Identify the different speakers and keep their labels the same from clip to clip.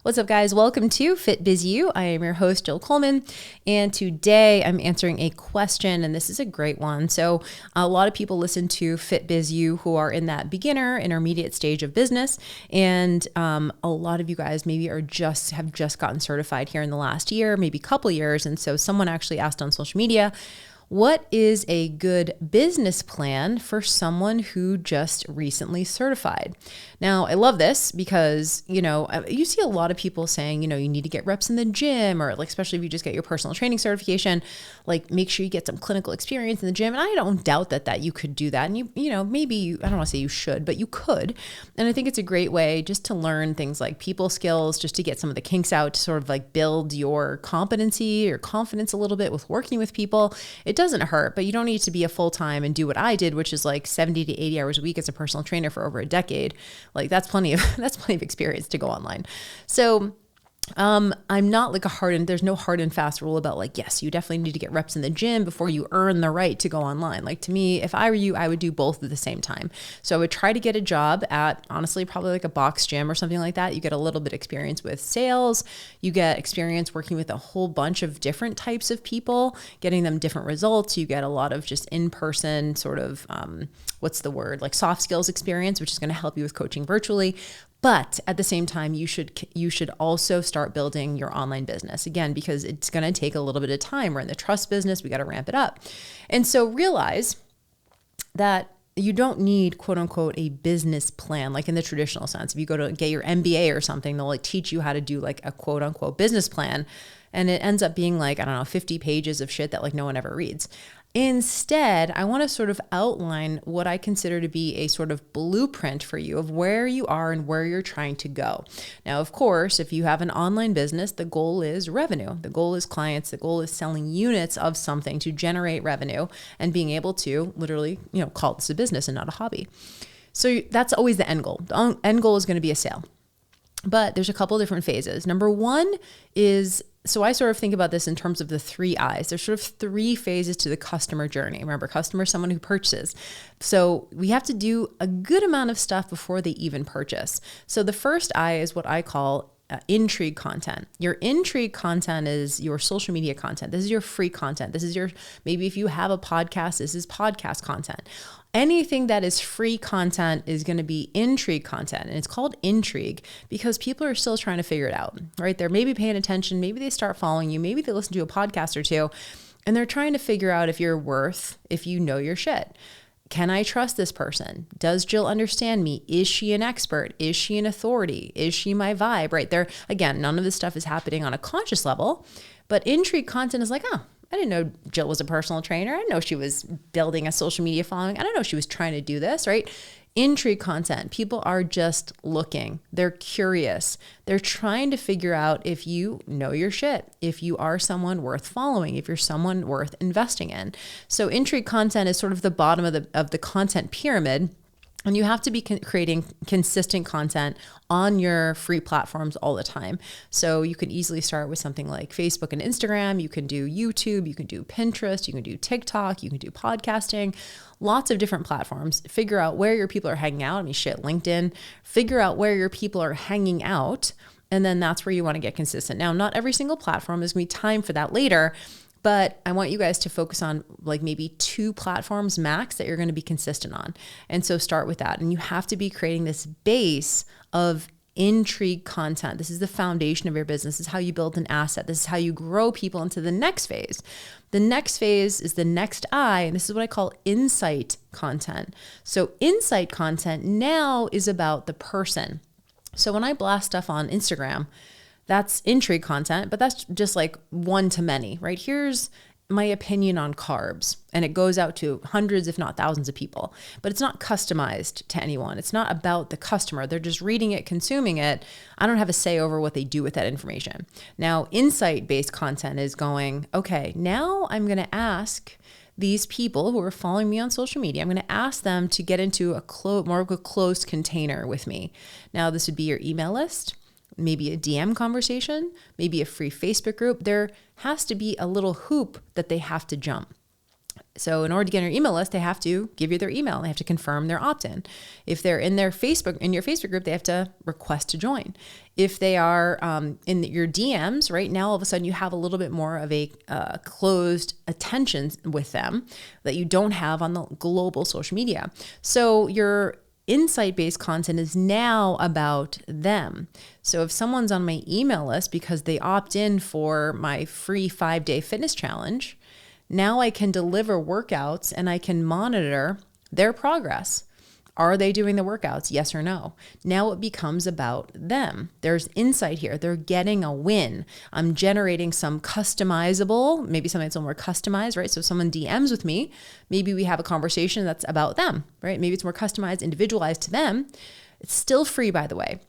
Speaker 1: What's up, guys? Welcome to FitBizU. I am your host, Jill Coleman, and today I'm answering a question, and this is a great one. So a lot of people listen to FitBizU who are in that beginner, intermediate stage of business, and a lot of you guys maybe have just gotten certified here in the last year, maybe a couple years, and so someone actually asked on social media, what is a good business plan for someone who just recently certified? Now, I love this because, you see a lot of people saying, you need to get reps in the gym, or like, especially if you just get your personal training certification, like make sure you get some clinical experience in the gym. And I don't doubt that you could do that. And maybe, I don't want to say you should, but you could. And I think it's a great way just to learn things like people skills, just to get some of the kinks out, to sort of like build your competency or confidence a little bit with working with people. It doesn't hurt, but you don't need to be a full-time and do what I did, which is like 70 to 80 hours a week as a personal trainer for over a decade. Like that's plenty of experience to go online. So I'm not like there's no hard and fast rule about like, yes, you definitely need to get reps in the gym before you earn the right to go online. Like to me, if I were you, I would do both at the same time. So I would try to get a job at, honestly, probably like a box gym or something like that. You get a little bit of experience with sales. You get experience working with a whole bunch of different types of people, getting them different results. You get a lot of just in-person sort of, like soft skills experience, which is going to help you with coaching virtually. But at the same time, you should also start building your online business, again, because it's going to take a little bit of time. We're in the trust business. We got to ramp it up. And so realize that you don't need, quote unquote, a business plan, like in the traditional sense. If you go to get your MBA or something, they'll like teach you how to do like a quote unquote business plan. And it ends up being like, 50 pages of shit that like no one ever reads. Instead, I want to sort of outline what I consider to be a sort of blueprint for you of where you are and where you're trying to go. Now, of course, if you have an online business, the goal is revenue. The goal is clients. The goal is selling units of something to generate revenue and being able to literally, call this a business and not a hobby. So that's always the end goal. The end goal is going to be a sale. But there's a couple different phases. Number one is, so I sort of think about this in terms of the 3 I's. There's sort of 3 phases to the customer journey. Remember, customer is someone who purchases. So we have to do a good amount of stuff before they even purchase. So the first I is what I call intrigue content. Your intrigue content is your social media content. This is your free content. This is maybe if you have a podcast, this is podcast content. Anything that is free content is going to be intrigue content. And it's called intrigue because people are still trying to figure it out, right? They're maybe paying attention. Maybe they start following you. Maybe they listen to a podcast or two, and they're trying to figure out if you know your shit. Can I trust this person? Does Jill understand me? Is she an expert? Is she an authority? Is she my vibe? Right there. Again, none of this stuff is happening on a conscious level, but intrigue content is like, I didn't know Jill was a personal trainer. I didn't know she was building a social media following. I didn't know she was trying to do this, right? Intrigue content. People are just looking. They're curious. They're trying to figure out if you know your shit, if you are someone worth following, if you're someone worth investing in. So intrigue content is sort of the bottom of the content pyramid. And you have to be creating consistent content on your free platforms all the time. So you can easily start with something like Facebook and Instagram. You can do YouTube, you can do Pinterest, you can do TikTok, you can do podcasting, lots of different platforms. Figure out where your people are hanging out. LinkedIn. Figure out where your people are hanging out. And then that's where you want to get consistent. Now, not every single platform. There's going to be time for that later. But I want you guys to focus on like maybe 2 platforms max that you're going to be consistent on. And so start with that. And you have to be creating this base of intrigue content. This is the foundation of your business. This is how you build an asset. This is how you grow people into the next phase. The next phase is the next I, and this is what I call insight content. So insight content now is about the person. So when I blast stuff on Instagram, that's intrigue content, but that's just like one to many, right? Here's my opinion on carbs, and it goes out to hundreds, if not thousands of people, but it's not customized to anyone. It's not about the customer. They're just reading it, consuming it. I don't have a say over what they do with that information. Now, insight-based content is going, okay, now I'm going to ask these people who are following me on social media, I'm going to ask them to get into more of a closed container with me. Now, this would be your email list, maybe a DM conversation, maybe a free Facebook group. There has to be a little hoop that they have to jump. So in order to get on your email list, they have to give you their email. They have to confirm their opt-in. If they're in your Facebook group, they have to request to join. If they are in your DMs, right now, all of a sudden you have a little bit more of a closed attention with them that you don't have on the global social media. So your insight-based content is now about them. So if someone's on my email list because they opt in for my free 5-day fitness challenge, now I can deliver workouts and I can monitor their progress. Are they doing the workouts? Yes or no? Now it becomes about them. There's insight here. They're getting a win. I'm generating some customizable, maybe something that's a little more customized, right? So if someone DMs with me, maybe we have a conversation that's about them, right? Maybe it's more customized, individualized to them. It's still free, by the way.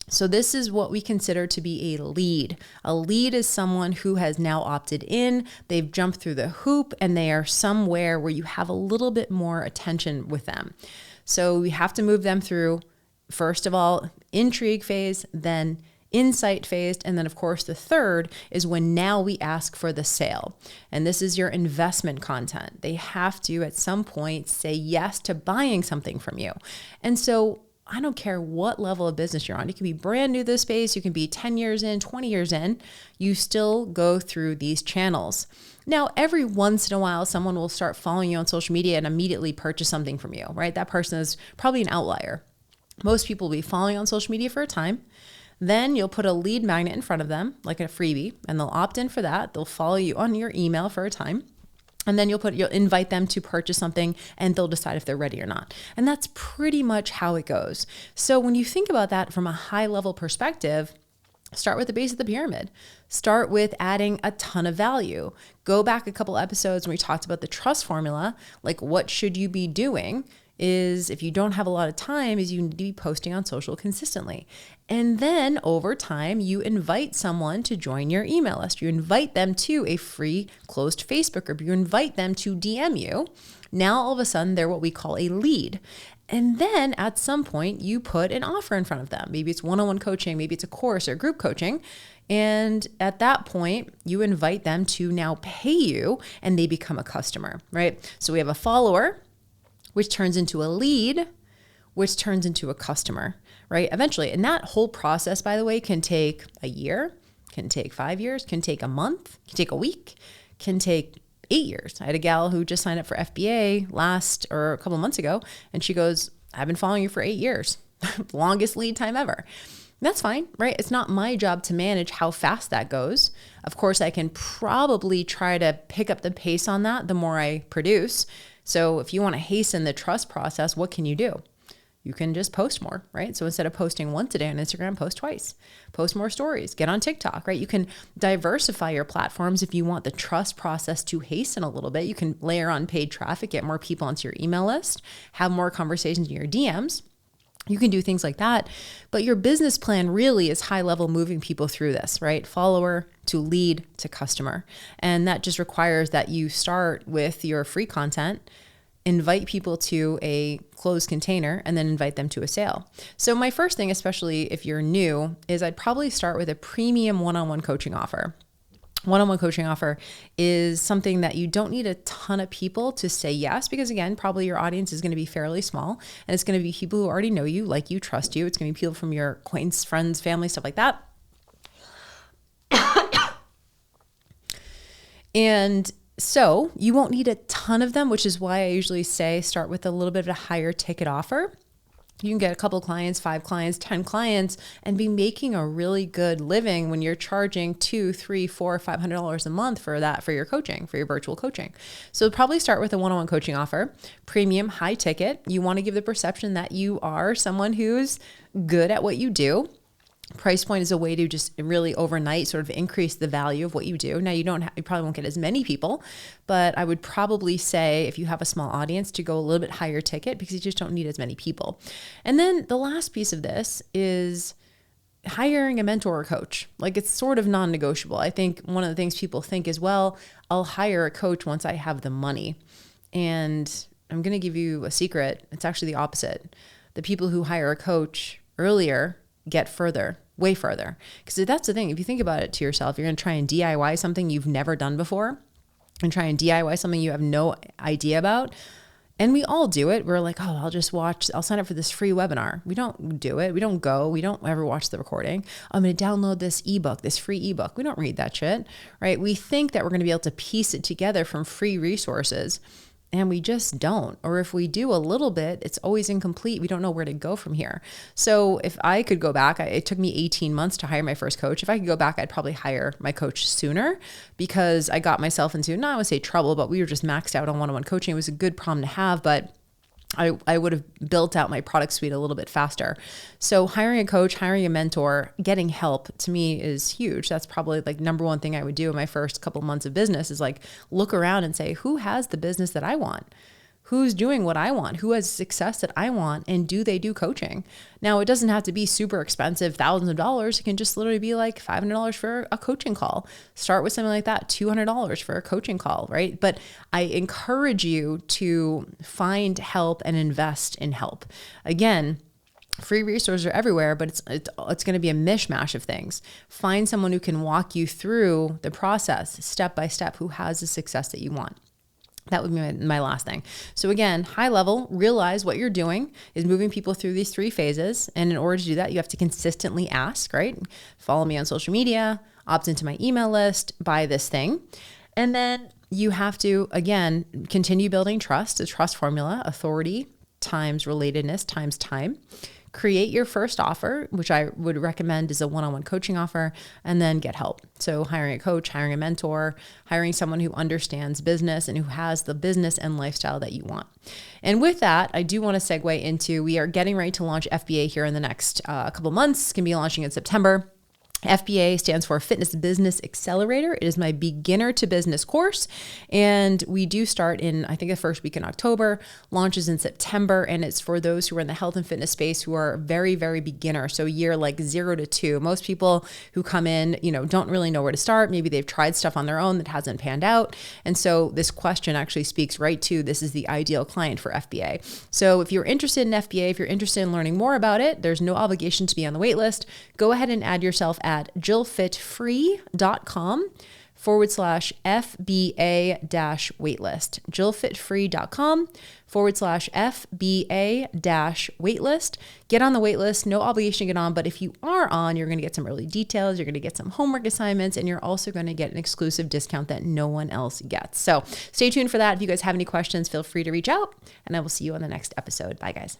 Speaker 1: So this is what we consider to be a lead. A lead is someone who has now opted in, they've jumped through the hoop, and they are somewhere where you have a little bit more attention with them. So we have to move them through, first of all, intrigue phase, then insight phase, and then of course the third is when now we ask for the sale. And this is your investment content. They have to at some point say yes to buying something from you. And so I don't care what level of business you're on. You can be brand new to this space. You can be 10 years in, 20 years in. You still go through these channels. Now, every once in a while, someone will start following you on social media and immediately purchase something from you, right? That person is probably an outlier. Most people will be following on social media for a time. Then you'll put a lead magnet in front of them, like a freebie, and they'll opt in for that. They'll follow you on your email for a time. And then you'll invite them to purchase something and they'll decide if they're ready or not. And that's pretty much how it goes. So when you think about that from a high level perspective, start with the base of the pyramid. Start with adding a ton of value. Go back a couple episodes when we talked about the trust formula, like what should you be doing is if you don't have a lot of time is you need to be posting on social consistently. And then over time, you invite someone to join your email list. You invite them to a free closed Facebook group. You invite them to DM you. Now, all of a sudden, they're what we call a lead. And then at some point, you put an offer in front of them. Maybe it's one-on-one coaching, maybe it's a course or group coaching. And at that point, you invite them to now pay you and they become a customer, right? So we have a follower, which turns into a lead, which turns into a customer, right? Eventually. And that whole process, by the way, can take a year, can take 5 years, can take a month, can take a week, can take 8 years. I had a gal who just signed up for FBA a couple months ago, and she goes, I've been following you for 8 years, longest lead time ever. That's fine, right? It's not my job to manage how fast that goes. Of course, I can probably try to pick up the pace on that the more I produce. So if you want to hasten the trust process, what can you do? You can just post more, right? So instead of posting once a day on Instagram, post twice, post more stories, get on TikTok, right? You can diversify your platforms if you want the trust process to hasten a little bit. You can layer on paid traffic, get more people onto your email list, have more conversations in your DMs. You can do things like that, but your business plan really is high level moving people through this, right? Follower to lead to customer. And that just requires that you start with your free content, invite people to a closed container, and then invite them to a sale. So my first thing, especially if you're new, is I'd probably start with a premium one-on-one coaching offer. One-on-one coaching offer is something that you don't need a ton of people to say yes, because again, probably your audience is going to be fairly small and it's going to be people who already know you, like you, trust you. It's going to be people from your acquaintance, friends, family, stuff like that. And so you won't need a ton of them, which is why I usually say start with a little bit of a higher ticket offer. You can get a couple clients, 5 clients, 10 clients, and be making a really good living when you're charging $200, $300, $400, $500 a month for that, for your coaching, for your virtual coaching. So probably start with a one-on-one coaching offer, premium, high ticket. You want to give the perception that you are someone who's good at what you do. Price point is a way to just really overnight sort of increase the value of what you do. Now you probably won't get as many people, but I would probably say if you have a small audience to go a little bit higher ticket because you just don't need as many people. And then the last piece of this is hiring a mentor or coach. Like it's sort of non-negotiable. I think one of the things people think is, well, I'll hire a coach once I have the money. And I'm going to give you a secret. It's actually the opposite. The people who hire a coach earlier get further, way further. Because that's the thing. If you think about it to yourself, you're going to try and DIY something you've never done before. and try and DIY something you have no idea about. And we all do it. We're like, oh, I'll sign up for this free webinar. We don't do it. We don't go. We don't ever watch the recording. I'm going to download this ebook, this free ebook. We don't read that shit, right? We think that we're going to be able to piece it together from free resources, and we just don't. Or if we do a little bit, it's always incomplete. We don't know where to go from here. So if I could go back, it took me 18 months to hire my first coach. If I could go back, I'd probably hire my coach sooner, because I got myself into, not I would say trouble, but we were just maxed out on one-on-one coaching. It was a good problem to have, but I would have built out my product suite a little bit faster. So hiring a coach, hiring a mentor, getting help to me is huge. That's probably like number one thing I would do in my first couple months of business, is like look around and say, who has the business that I want? Who's doing what I want? Who has success that I want? And do they do coaching? Now, it doesn't have to be super expensive, thousands of dollars. It can just literally be like $500 for a coaching call. Start with something like that, $200 for a coaching call, right? But I encourage you to find help and invest in help. Again, free resources are everywhere, but it's going to be a mishmash of things. Find someone who can walk you through the process step by step, who has the success that you want. That would be my last thing. So again, high level, realize what you're doing is moving people through these 3 phases. And in order to do that, you have to consistently ask, right? Follow me on social media, opt into my email list, buy this thing. And then you have to, again, continue building trust, the trust formula, authority times relatedness times time. Create your first offer, which I would recommend is a one-on-one coaching offer, and then get help. So hiring a coach, hiring a mentor, hiring someone who understands business and who has the business and lifestyle that you want. And with that, I do want to segue into, we are getting ready to launch FBA here in the next couple months. It's going to be launching in September. FBA stands for Fitness Business Accelerator. It is my beginner to business course. And we do start in, I think, the first week in October, launches in September. And it's for those who are in the health and fitness space who are very, very beginner. So year like 0 to 2. Most people who come in, don't really know where to start. Maybe they've tried stuff on their own that hasn't panned out. And so this question actually speaks right to, this is the ideal client for FBA. So if you're interested in FBA, if you're interested in learning more about it, there's no obligation to be on the wait list. Go ahead and add yourself at jillfitfree.com/FBA-waitlist. jillfitfree.com/FBA-waitlist. Get on the waitlist, no obligation to get on, but if you are on, you're going to get some early details, you're going to get some homework assignments, and you're also going to get an exclusive discount that no one else gets. So stay tuned for that. If you guys have any questions, feel free to reach out, and I will see you on the next episode. Bye, guys.